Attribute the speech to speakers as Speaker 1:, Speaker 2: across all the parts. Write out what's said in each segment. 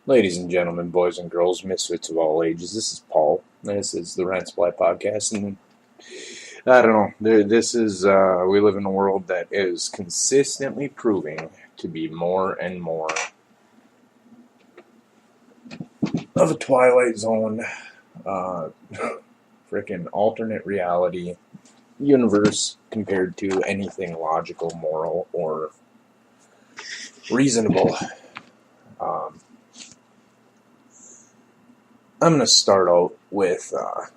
Speaker 1: Ladies and gentlemen, boys and girls, misfits of all ages, this is Paul. This is the Rant Supply Podcast, and I don't know, we live in a world that is consistently proving to be more and more of a Twilight Zone, freaking alternate reality universe compared to anything logical, moral, or reasonable. I'm going to start out with a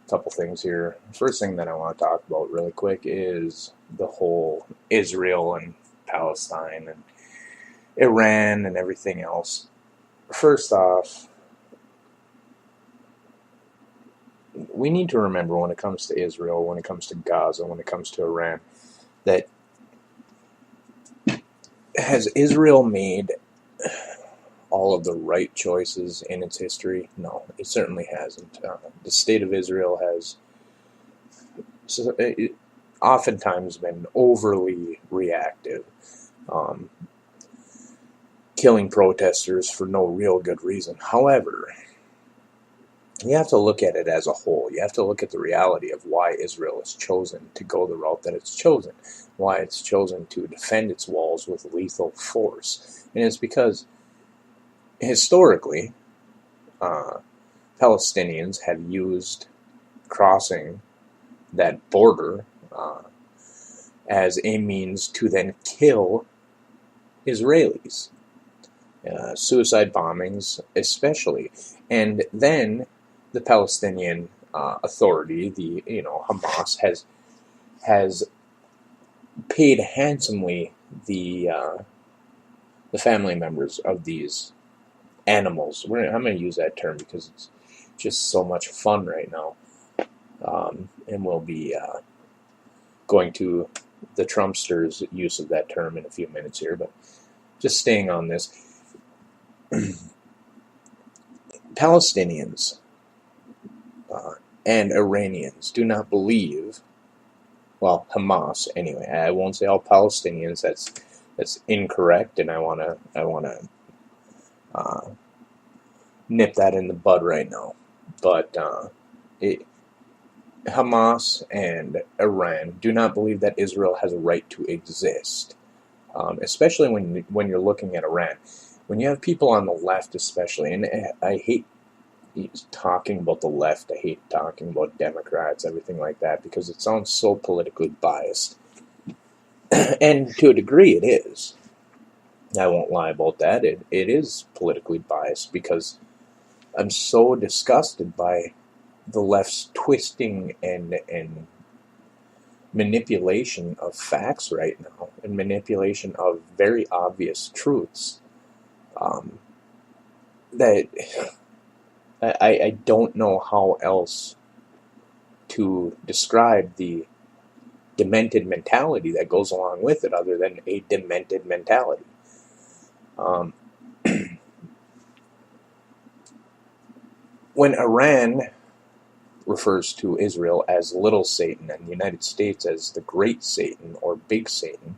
Speaker 1: couple things here. First thing that I want to talk about really quick is the whole Israel and Palestine and Iran and everything else. First off, we need to remember when it comes to Israel, when it comes to Gaza, when it comes to Iran, that has Israel made all of the right choices in its history? No, it certainly hasn't. The state of Israel has oftentimes been overly reactive, killing protesters for no real good reason. However, you have to look at it as a whole. You have to look at the reality of why Israel has chosen to go the route that it's chosen, why it's chosen to defend its walls with lethal force. And it's because historically, Palestinians have used crossing that border as a means to then kill Israelis. Suicide bombings especially. And then the Palestinian Authority, Hamas, has paid handsomely the family members of these animals. I'm going to use that term because it's just so much fun right now. And we'll be going to the Trumpsters' use of that term in a few minutes here, but just staying on this. Palestinians and Iranians do not believe, well, Hamas anyway. I won't say all Palestinians. That's incorrect, and I wanna nip that in the bud right now. But Hamas and Iran do not believe that Israel has a right to exist, especially when you're looking at Iran. When you have people on the left especially, and I hate talking about the left, I hate talking about Democrats, everything like that, because it sounds so politically biased. And to a degree it is. I won't lie about that. It is politically biased because I'm so disgusted by the left's twisting and manipulation of facts right now, and manipulation of very obvious truths. That I don't know how else to describe the demented mentality that goes along with it other than a demented mentality. When Iran refers to Israel as Little Satan and the United States as the Great Satan or Big Satan,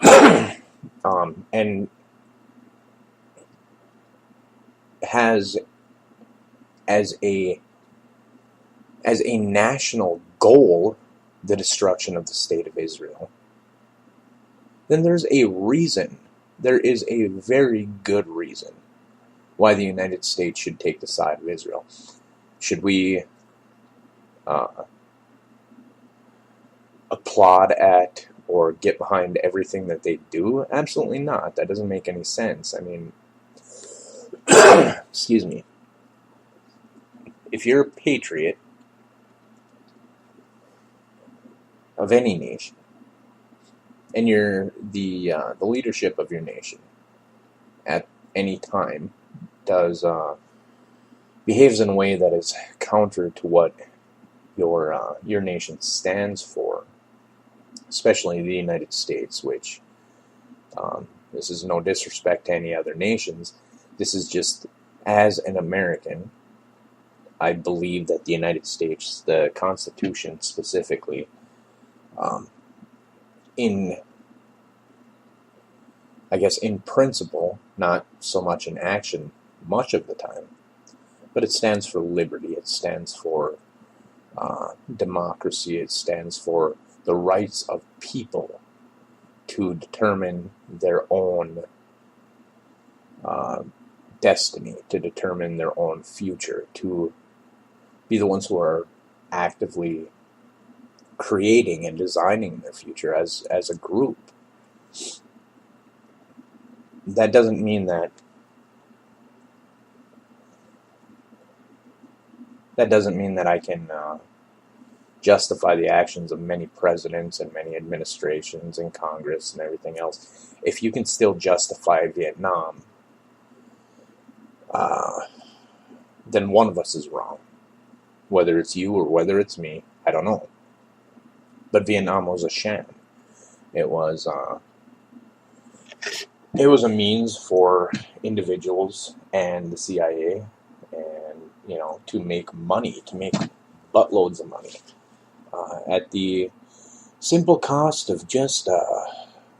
Speaker 1: and has as a national goal the destruction of the state of Israel, then there's a reason. There is a very good reason why the United States should take the side of Israel. Should we applaud at or get behind everything that they do? Absolutely not. That doesn't make any sense. I mean, excuse me. If you're a patriot of any nation, and you're the leadership of your nation at any time behaves in a way that is counter to what your nation stands for, especially the United States, which this is no disrespect to any other nations. This is just, as an American, I believe that the United States, the Constitution specifically, in principle, not so much in action much of the time, but it stands for liberty, it stands for democracy, it stands for the rights of people to determine their own destiny, to determine their own future, to be the ones who are actively creating and designing their future as a group. That doesn't mean that I can justify the actions of many presidents and many administrations and Congress and everything else. If you can still justify Vietnam, then one of us is wrong. Whether it's you or whether it's me, I don't know. But Vietnam was a sham. It was a means for individuals and the CIA, and to make money, to make buttloads of money, at the simple cost of just a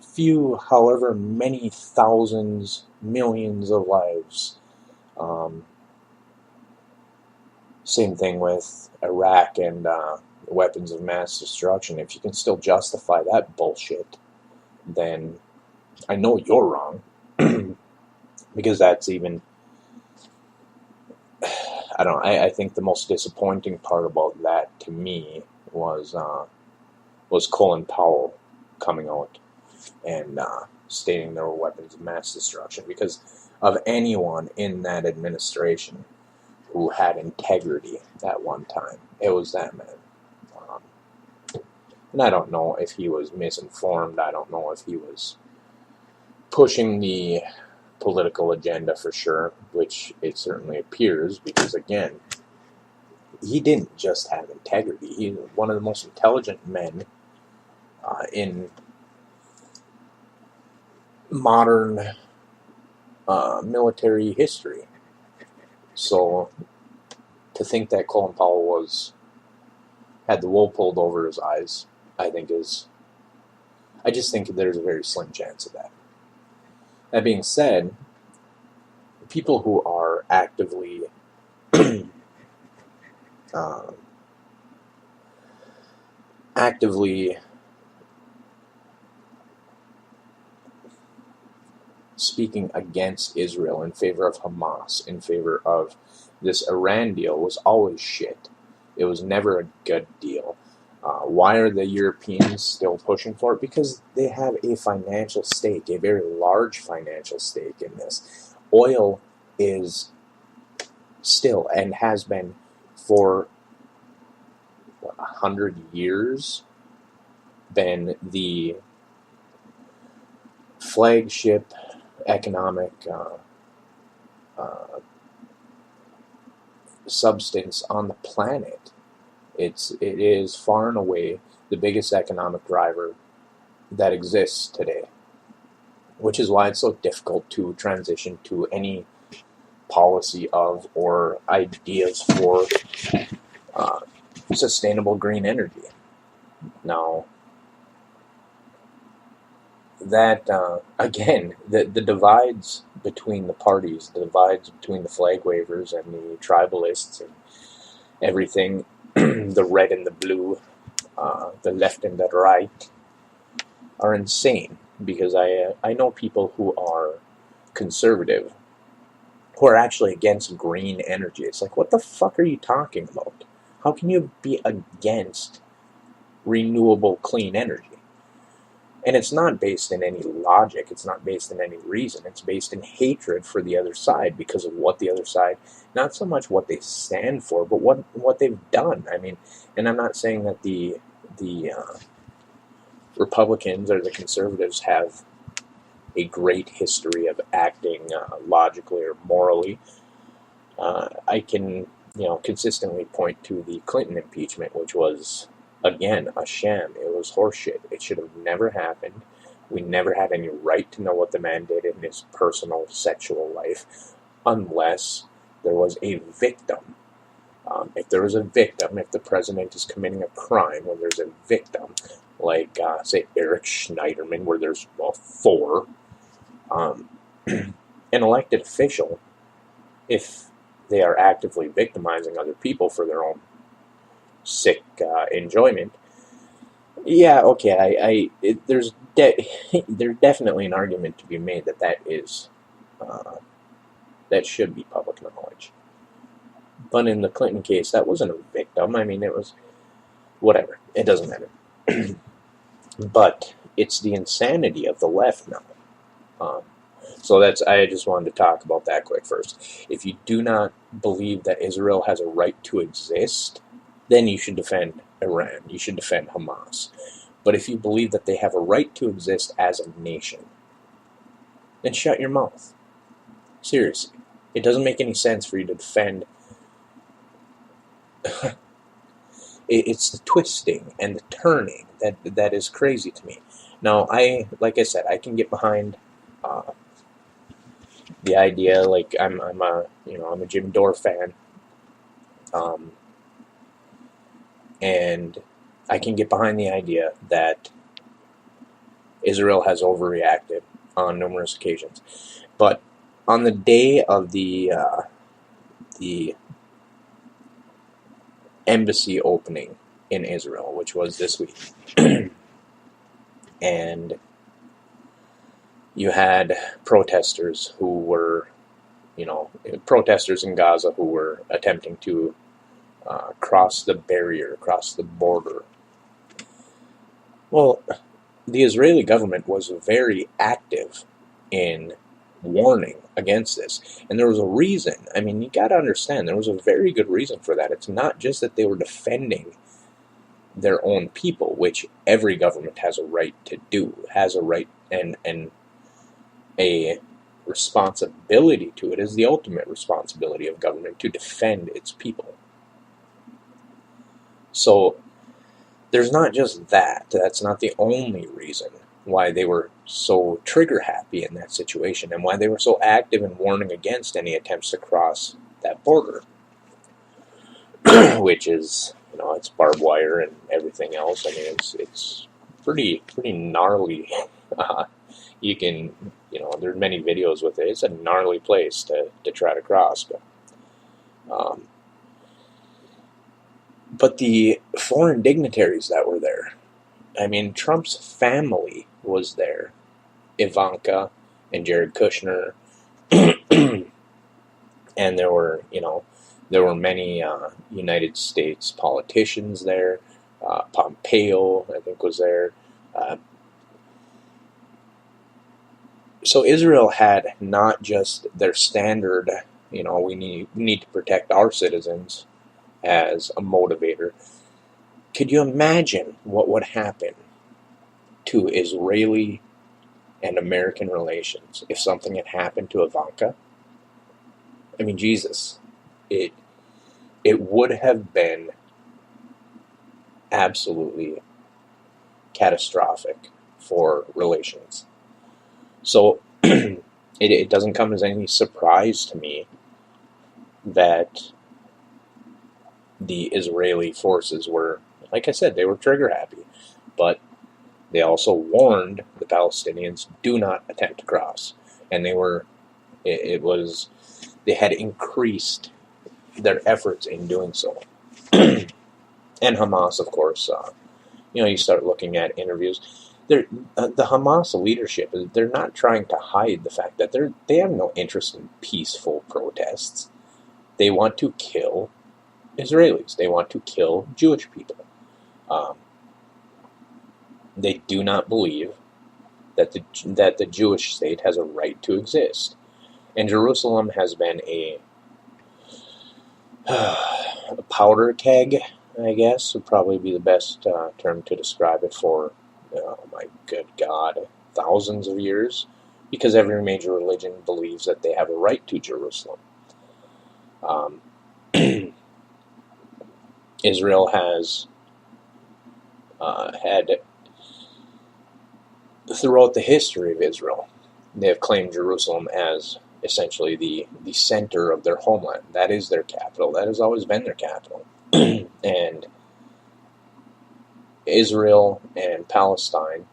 Speaker 1: few, however many thousands, millions of lives. Same thing with Iraq and weapons of mass destruction. If you can still justify that bullshit, then I know you're wrong. Because that's even, I don't know, I think the most disappointing part about that to me was Colin Powell coming out and stating there were weapons of mass destruction, because of anyone in that administration who had integrity at one time, it was that man. And I don't know if he was misinformed. I don't know if he was pushing the political agenda for sure, which it certainly appears, because again, he didn't just have integrity. He's one of the most intelligent men in modern military history. So to think that Colin Powell had the wool pulled over his eyes, I just think there's a very slim chance of that. That being said, people who are actively speaking against Israel, in favor of Hamas, in favor of this Iran deal, was always shit. It was never a good deal. Why are the Europeans still pushing for it? Because they have a financial stake, a very large financial stake in this. Oil is still, and has been for 100 years, been the flagship economic substance on the planet. It is far and away the biggest economic driver that exists today, which is why it's so difficult to transition to any policy of or ideas for sustainable green energy. Now, that, again, the divides between the parties, the divides between the flag wavers and the tribalists and everything, the red and the blue, the left and the right, are insane. Because I know people who are conservative, who are actually against green energy. It's like, what the fuck are you talking about? How can you be against renewable clean energy? And it's not based in any logic. It's not based in any reason. It's based in hatred for the other side because of what the other side, not so much what they stand for, but what they've done. I mean, and I'm not saying that the Republicans or the conservatives have a great history of acting logically or morally. I can, consistently point to the Clinton impeachment, which was, again, a sham. It was horseshit. It should have never happened. We never had any right to know what the man did in his personal sexual life unless there was a victim. If there is a victim, if the president is committing a crime, when there's a victim, like, say, Eric Schneiderman, where there's, 4, and an elected official, if they are actively victimizing other people for their own sick enjoyment, yeah, okay, there's definitely an argument to be made that that should be public knowledge. But in the Clinton case, that wasn't a victim. I mean, it was whatever. It doesn't matter. But it's the insanity of the left now. So I just wanted to talk about that quick first. If you do not believe that Israel has a right to exist, then you should defend Iran. You should defend Hamas. But if you believe that they have a right to exist as a nation, then shut your mouth. Seriously. It doesn't make any sense for you to defend. It's the twisting and the turning that is crazy to me. Now, like I said, I can get behind the idea. Like I'm a Jim Dore fan, and I can get behind the idea that Israel has overreacted on numerous occasions. But on the day of the embassy opening in Israel, which was this week, and you had protesters protesters in Gaza who were attempting to cross the barrier, cross the border. Well, the Israeli government was very active in warning against this, and there was a reason. I mean, you got to understand, there was a very good reason for that. It's not just that they were defending their own people, which every government has a right to do, has a right and a responsibility to it. Is the ultimate responsibility of government to defend its people. So there's not just that. That's not the only reason why they were so trigger happy in that situation and why they were so active in warning against any attempts to cross that border, which is, it's barbed wire and everything else. I mean, it's pretty gnarly. You can, there's many videos with it. It's a gnarly place to try to cross, but the foreign dignitaries that were there, I mean, Trump's family was there. Ivanka and Jared Kushner. And there were many United States politicians there. Pompeo, I think, was there. So Israel had not just their standard, we need to protect our citizens as a motivator. Could you imagine what would happen to Israeli and American relations if something had happened to Ivanka? I mean, Jesus, it would have been absolutely catastrophic for relations. So it doesn't come as any surprise to me that the Israeli forces were, like I said, they were trigger happy, but they also warned the Palestinians, do not attempt to cross. And they had increased their efforts in doing so. And Hamas, of course, you start looking at interviews. The Hamas leadership, they're not trying to hide the fact that they have no interest in peaceful protests. They want to kill Israelis. They want to kill Jewish people. They do not believe that the Jewish state has a right to exist. And Jerusalem has been a powder keg, I guess, would probably be the best term to describe it for, oh my good God, thousands of years, because every major religion believes that they have a right to Jerusalem. Israel has had, throughout the history of Israel, they have claimed Jerusalem as essentially the center of their homeland. That is their capital. That has always been their capital. And Israel and Palestine